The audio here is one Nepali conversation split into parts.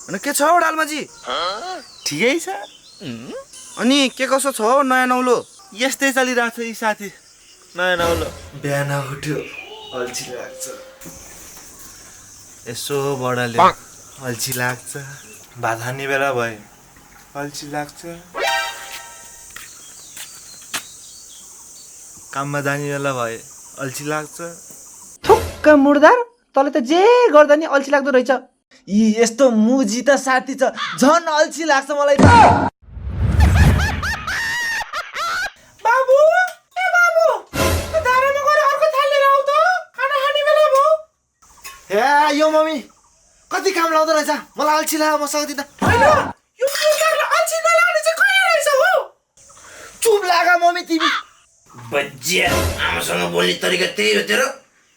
अनि के छ हौ डालमाजी? ठिकै छ। अनि के कसो छ हौ नयाँ नौलो? यस्तै चलिरहेको छ यी साथी, नयाँ नौलो। बिहान उठ्यो अल्छी लाग्छ, यसो बडाले अल्छी लाग्छ, भात खाने बेला भयो अल्छी लाग्छ, काममा जाने बेला भयो अल्छी लाग्छ। थुक्क मुर्दार, तँले त जे गर्दा नि अल्छी लाग्दो रहेछ। यी यस्तो मुजी त साथी छ, झन् अल्छी लाग्छ मलाई त। बाबु, ए बाबु, दारामा गएर अर्को थाल लिएर आऊ त, खाना खाने बेला भयो। हे यो मम्मी कति काम लाउँदो रहेछ, मलाई अल्छी लाग्यो, म सक्दिनँ। हैन, यो मुर्दारले अल्छी नलाउने चाहिँ कहिले रहेछ हो? चुप लाग मम्मी तिमी। बज्जिया आमासँग बोल्ने तरिका त्यही हो तेरो।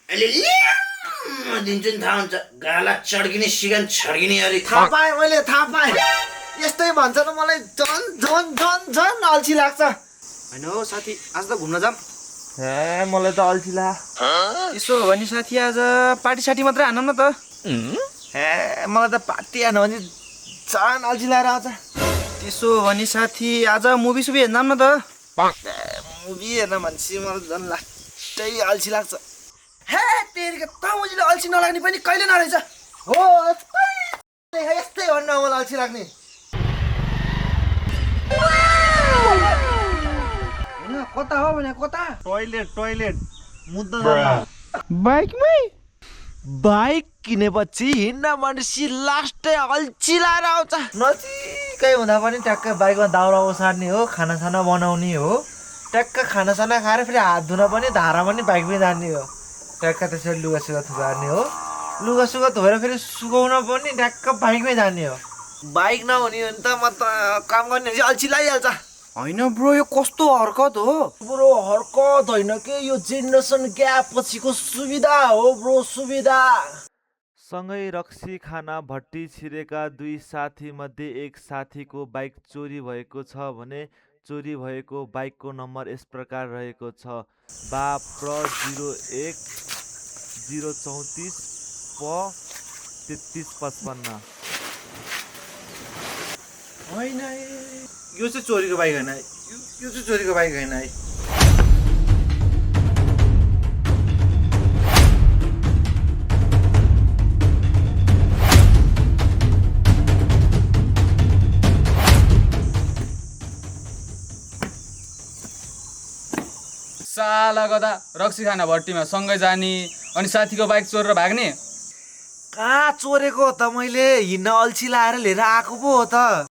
अहिले ल्याम्म दिन्छु नि थाहा हुन्छ, गाला चड्किने सिगान छड्किने अरे। थाहा पाएँ मैले, थाहा पाएँ। यस्तै भन्छ र मलाई झन् झन् झन् झन् अल्छी लाग्छ। होइन हौ साथी, आज त घुम्न जाऊँ। ए मलाई त अल्छी लाग्यो। यसो हो भने साथी आज पार्टी साटी मात्रै हानौँ न त। ए मलाई त पार्टी हान भने झन् अल्छी लागेर आउँछ। त्यसो हो भने साथी आज मुभी सुभी हेर्न जाऊँ न त। मुभी हेर्न भनेपछि मलाई झन् लास्टै अल्छी लाग्छ। हे तेरिका तामुजीले अल्छी नलाग्ने पनि कहिले नरहेछ हो। यस्तै हो न मलाई अल्छी लाग्ने। होइन कता हो भने कता? टोइलेट मुद्दा बाइकमै बाइक किनेपछि हिँड्न भनेपछि लास्टै अल्छी लागेर आउँछ। नजिकै हुँदा पनि ट्याक्क बाइकमा दाउरा ओसार्ने हो, खानासाना बनाउने हो, ट्याक्क खानासाना खाएर फेरि हात धुन पनि धारामा पनि बाइकमै जाने हो, ट्याक्क त्यसरी लुगासुगा थुपार्ने हो, लुगासुगा धोएर फेरि सुकाउन पनि ट्याक्क बाइकमै जाने हो। बाइक नहुने हो भने त म त काम गर्ने भने चाहिँ अल्छी लागिहाल्छ। होइन ब्रो, यो कस्तो हरकत हो? ब्रो हरकत होइन के, यो जेनेरेसन ग्याप पछिको सुविधा हो ब्रो, सुविधा। सँगै रक्सी खाना भट्टी छिरेका दुई साथी मध्ये एक साथीको बाइक चोरी भएको छ भने चोरी भएको बाइकको नम्बर यस प्रकार रहेको छ: बा प्र 01 034 प 3355। होइन यो चाहिँ चोरीको बाइक होइन, यो चाहिँ चोरीको बाइक होइन है। साला गदा रक्सी खाना भट्टीमा सँगै जाने अनि साथीको बाइक चोरेर भाग्ने। कहाँ चोरेको हो त, मैले हिँड्न अल्छी लाएर लिएर आएको पो हो त।